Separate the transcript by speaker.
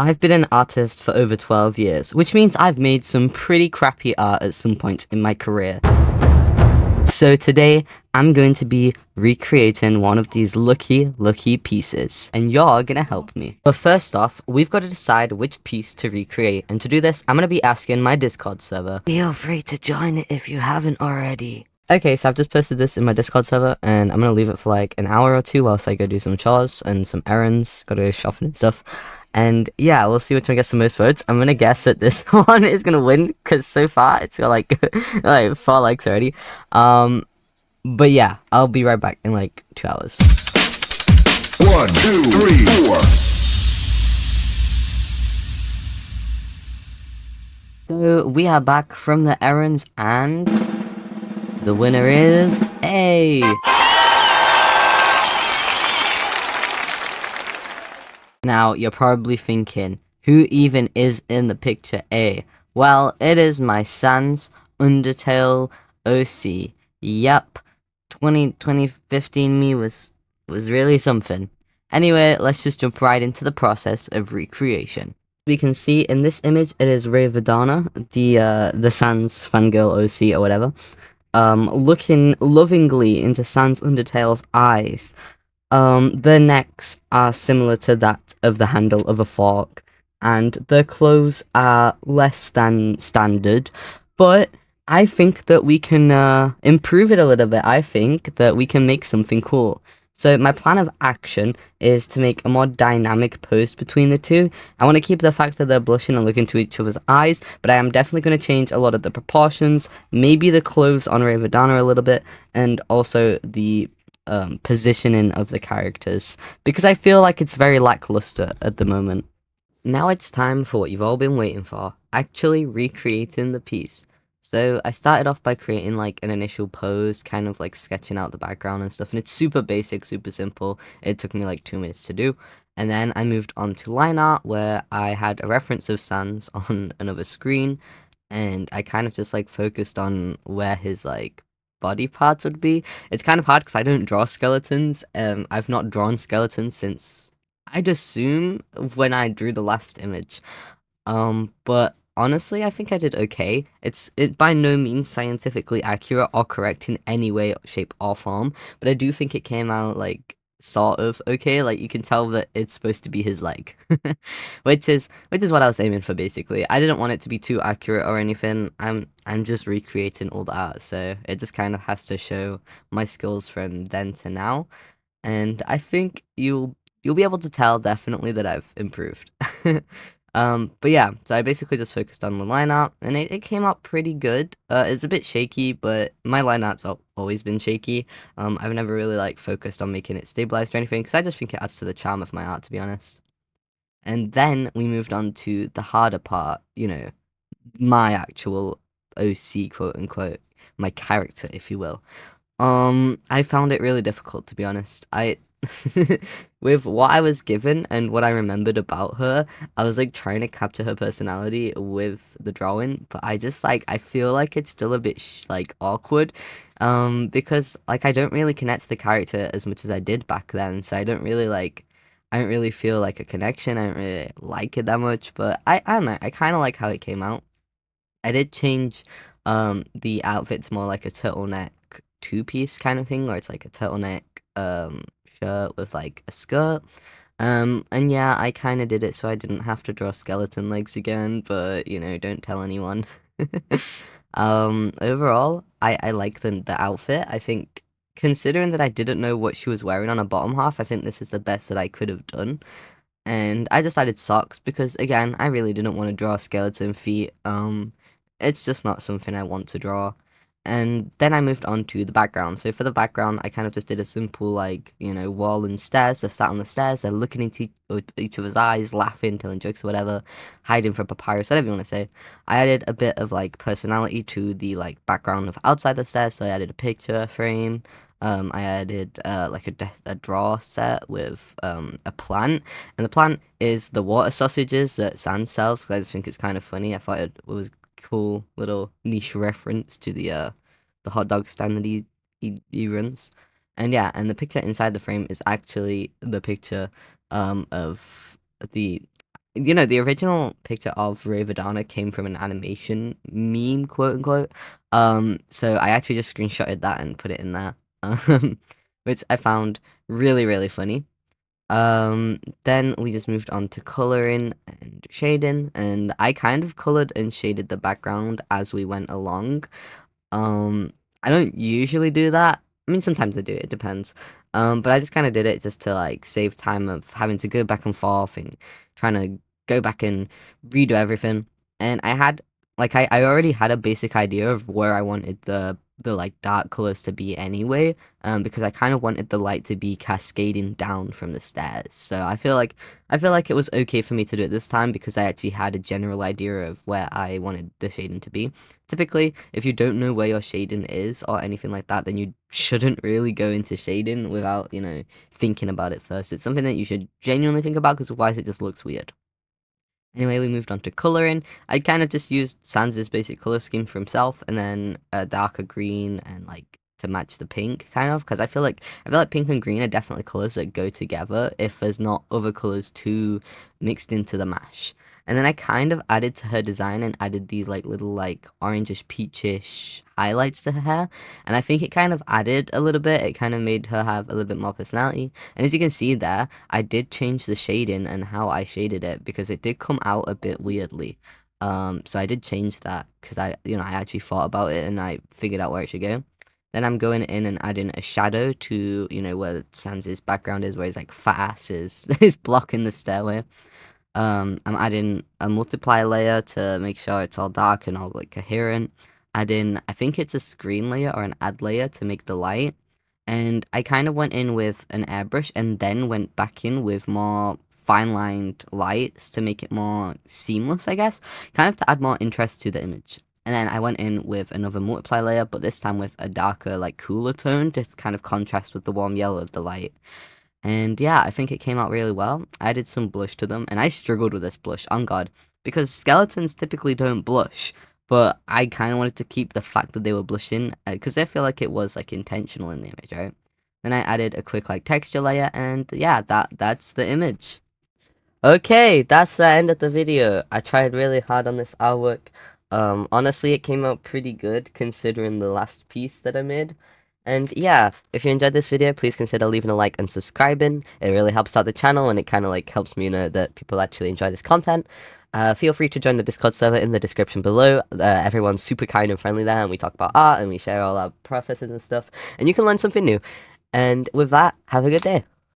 Speaker 1: I've been an artist for over 12 years, which means I've made some pretty crappy art at some point in my career. So today, I'm going to be recreating one of these lucky pieces, and you're gonna help me. But first off, we've got to decide which piece to recreate, and to do this, I'm gonna be asking my Discord server.
Speaker 2: Feel free to join it if you haven't already.
Speaker 1: Okay, so I've just posted this in my Discord server, and I'm gonna leave it for like an hour or two whilst I go do some chores and some errands, gotta go shopping and stuff. And yeah, we'll see which one gets the most votes. I'm gonna guess that this one is gonna win, because so far it's got like, like 4 likes already. But yeah, I'll be right back in like 2 hours.
Speaker 3: 1, 2, 3, 4.
Speaker 1: So we are back from the errands, and the winner is A. Now, you're probably thinking, who even is in the picture A? Well, it is my Sans Undertale OC. Yep, 2015 me was really something. Anyway, let's just jump right into the process of recreation. We can see in this image, it is Ray Vidana, the Sans fangirl OC or whatever, looking lovingly into Sans Undertale's eyes. Their necks are similar to that of the handle of a fork, and their clothes are less than standard, but I think that we can improve it a little bit. I think that we can make something cool. So my plan of action is to make a more dynamic pose between the two. I want to keep the fact that they're blushing and looking into each other's eyes, but I am definitely going to change a lot of the proportions, maybe the clothes on Ray Vidana a little bit, and also the positioning of the characters, because I feel like it's very lackluster at the moment. Now it's time for what you've all been waiting for, actually recreating the piece. So I started off by creating like an initial pose, kind of like sketching out the background and stuff, and it's super basic, super simple. It took me like 2 minutes to do. And then I moved on to line art, where I had a reference of Sans on another screen, and I kind of just like focused on where his like body parts would be. It's kind of hard because I don't draw skeletons. I've not drawn skeletons since, I'd assume, when I drew the last image. But honestly, I think I did okay. It's by no means scientifically accurate or correct in any way, shape, or form, but I do think it came out like sort of okay. Like, you can tell that it's supposed to be his leg, which is what I was aiming for basically. I didn't want it to be too accurate or anything. I'm just recreating all the art, so it just kind of has to show my skills from then to now, and I think you'll be able to tell definitely that I've improved. But yeah, so I basically just focused on the line art, and it came out pretty good. It's a bit shaky, but my line art's always been shaky. I've never really like focused on making it stabilized or anything, because I just think it adds to the charm of my art, to be honest. And then we moved on to the harder part, my actual OC, quote unquote, my character, if you will. I found it really difficult, to be honest. With what I was given and what I remembered about her, I was like trying to capture her personality with the drawing, but I just like, I feel like it's still a bit like awkward, because like I don't really connect to the character as much as I did back then, so I don't really feel like a connection. I don't really like it that much, but I don't know, I kind of like how it came out. I did change the outfit to more like a turtleneck two-piece kind of thing, where it's like a turtleneck shirt with like a skirt. And yeah, I kind of did it so I didn't have to draw skeleton legs again, but don't tell anyone. Overall, I like the outfit. I think, considering that I didn't know what she was wearing on her bottom half, I think this is the best that I could have done. And I decided socks because, again, I really didn't want to draw skeleton feet. It's just not something I want to draw. And then I moved on to the background. So for the background, I kind of just did a simple, like, wall and stairs. They're sat on the stairs, they're looking into each other's eyes, laughing, telling jokes, or whatever, hiding from papyrus, whatever you want to say. I added a bit of, like, personality to the, like, background of outside the stairs. So I added a picture frame. I added, like, a draw set with, a plant. And the plant is the water sausages that Sans sells, because I just think it's kind of funny. I thought it was cool little niche reference to the hot dog stand that he runs. And yeah, and the picture inside the frame is actually the picture of the you know, the original picture of Ravadana came from an animation meme, quote unquote. So I actually just screenshotted that and put it in there, which I found really, really funny. Then we just moved on to coloring and shading, and I kind of colored and shaded the background as we went along. I don't usually do that. I mean, sometimes I do, it depends. But I just kind of did it just to like save time of having to go back and forth and trying to go back and redo everything. And I had like I already had a basic idea of where I wanted the like dark colors to be anyway, because I kind of wanted the light to be cascading down from the stairs. So I feel like it was okay for me to do it this time because I actually had a general idea of where I wanted the shading to be. Typically, if you don't know where your shading is or anything like that, then you shouldn't really go into shading without, you know, thinking about it first. It's something that you should genuinely think about because otherwise it just looks weird. Anyway, we moved on to coloring. I kind of just used Sans' basic color scheme for himself, and then a darker green and like to match the pink, kind of, because I feel like pink and green are definitely colors that go together if there's not other colors too mixed into the mash. And then I kind of added to her design and added these like little like orangish peachish highlights to her hair, and I think it kind of added a little bit. It kind of made her have a little bit more personality. And as you can see there, I did change the shading and how I shaded it because it did come out a bit weirdly. So I did change that because I actually thought about it and I figured out where it should go. Then I'm going in and adding a shadow to, where Sans' background is, where his like fat ass is blocking the stairway. I'm adding a multiply layer to make sure it's all dark and all like coherent. Adding, I think it's a screen layer or an add layer to make the light. And I kind of went in with an airbrush and then went back in with more fine lined lights to make it more seamless, I guess, kind of to add more interest to the image. And then I went in with another multiply layer, but this time with a darker, like cooler tone to kind of contrast with the warm yellow of the light. And yeah, I think it came out really well. I added some blush to them, and I struggled with this blush, on God, because skeletons typically don't blush. But I kind of wanted to keep the fact that they were blushing, because I feel like it was like intentional in the image, right? Then I added a quick like texture layer, and yeah, that's the image. Okay, that's the end of the video. I tried really hard on this artwork. Honestly, it came out pretty good considering the last piece that I made. And yeah, if you enjoyed this video, please consider leaving a like and subscribing. It really helps out the channel and it kind of like helps me know that people actually enjoy this content. Feel free to join the Discord server in the description below. Everyone's super kind and friendly there, and we talk about art and we share all our processes and stuff. And you can learn something new. And with that, have a good day.